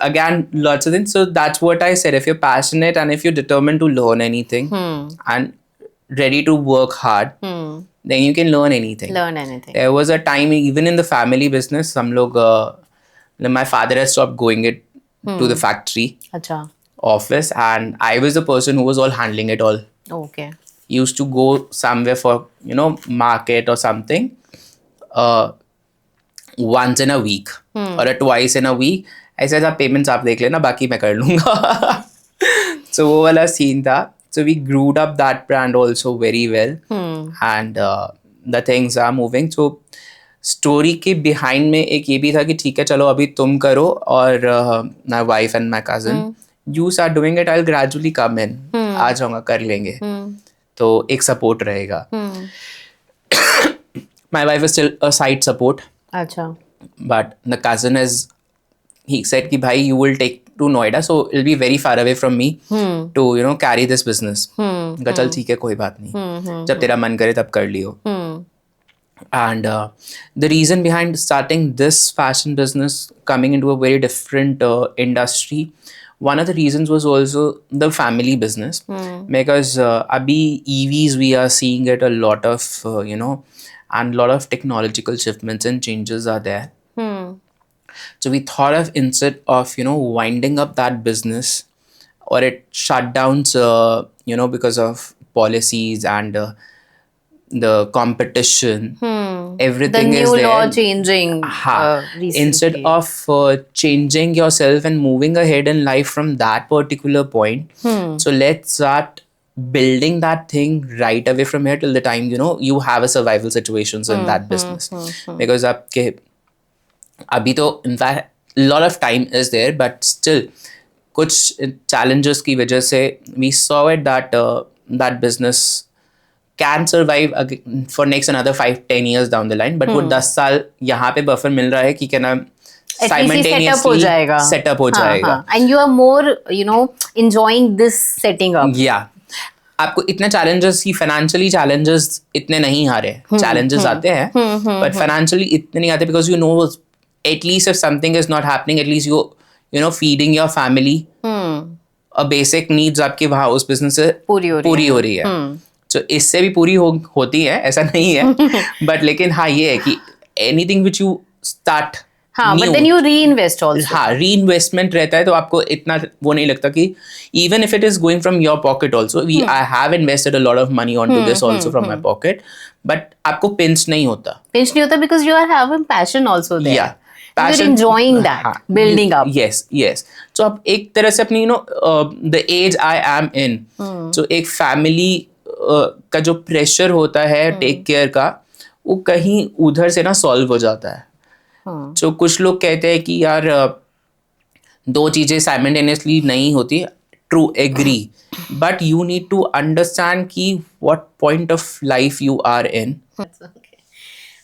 again lots of things. So that's what I said, if you are passionate and if you determined to learn anything and ready to work hard, then you can learn anything. There was a time even in the family business, some log, my father has stopped going to the factory office, and I was the person who was all handling it all. Okay. He used to go somewhere for market or something once in a week or twice in a week. I said आप payments आप देख लेना, बाकी मैं कर लूँगा. So वो वाला scene था. So we grew up that brand also very well, and the things are moving. So story के behind में एक ये भी था कि ठीक है चलो अभी तुम करो, और my wife and my cousin, you start doing it, I'll gradually come in. आ जाऊँगा, कर लेंगे. तो एक support रहेगा. My wife is still a side support. अच्छा. But the cousin he said कि भाई you will take to Noida, so it'll be very far away from me to carry this business. कहा चल ठीक है कोई बात नहीं, जब तेरा मन करे तब कर लियो. And the reason behind starting this fashion business, coming into a very different industry, one of the reasons was also the family business. Because abhi EVs we are seeing it a lot of and a lot of technological shifts and changes are there. Hmm. So we thought of, instead of winding up that business, or it shut down, because of policies and the competition, The everything is new law there. changing Ha. Instead recently. of changing yourself and moving ahead in life from that particular point, so let's start building that thing right away from here till the time you have a survival situations in that business. Because आपके अभी तो in fact lot of time is there, but still कुछ challenges की वजह से we saw it that that business can survive for next another 5-10 years down the line, but वो 10 साल यहाँ पे बफर मिल रहा है कि क्या नाम At least ये setup हो simultaneously जाएगा. setup हो जाएगा. And you are more, enjoying this setting up. Yeah. आपको इतने challenges ही financially challenges इतने नहीं आ रहे. Challenges आते हैं, but financially इतने नहीं आते, because at least if something is not happening, at least feeding your family, a basic needs आपकी वहाँ उस business से पूरी हो रही है. So इससे भी पूरी होती है, ऐसा नहीं है, but लेकिन हाँ ये है कि anything which you start हाँ, new, but then you reinvest also. हाँ reinvestment रहता है, तो आपको इतना वो नहीं लगता कि even if it is going from your pocket also, I have invested a lot of money onto this also from my pocket, but आपको pinch नहीं होता. Pinch नहीं होता because you are having passion also there. Yeah. You're enjoying that, हाँ, building up. yes. So आप एक तरह से अपनी the age I am in, so एक family का जो प्रेशर होता है टेक केयर का, वो कहीं उधर से ना सॉल्व हो जाता है. तो कुछ लोग कहते हैं कि यार दो चीजें साइमल्टेनियसली नहीं होती. True, agree, but you need to understand कि what point of life you are in.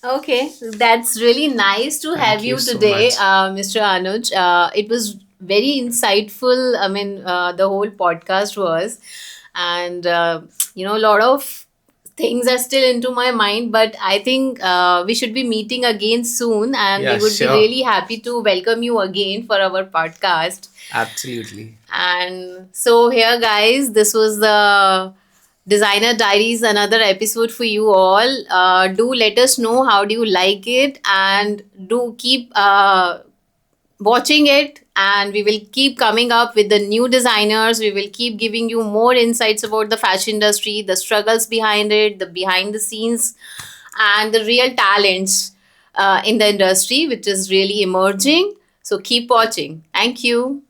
Okay, that's really nice to have you you so today, much. Mr. Anuj. It was very insightful. I mean, the whole podcast was, and a lot of things are still into my mind. But I think we should be meeting again soon, and Yeah, we would sure. be really happy to welcome you again for our podcast. Absolutely. And so here, guys, this was the Designer Diaries, another episode for you all. Do let us know how do you like it, and do keep watching it, and we will keep coming up with the new designers. We will keep giving you more insights about the fashion industry, the struggles behind it, the behind the scenes, and the real talents in the industry, which is really emerging. So keep watching. Thank you.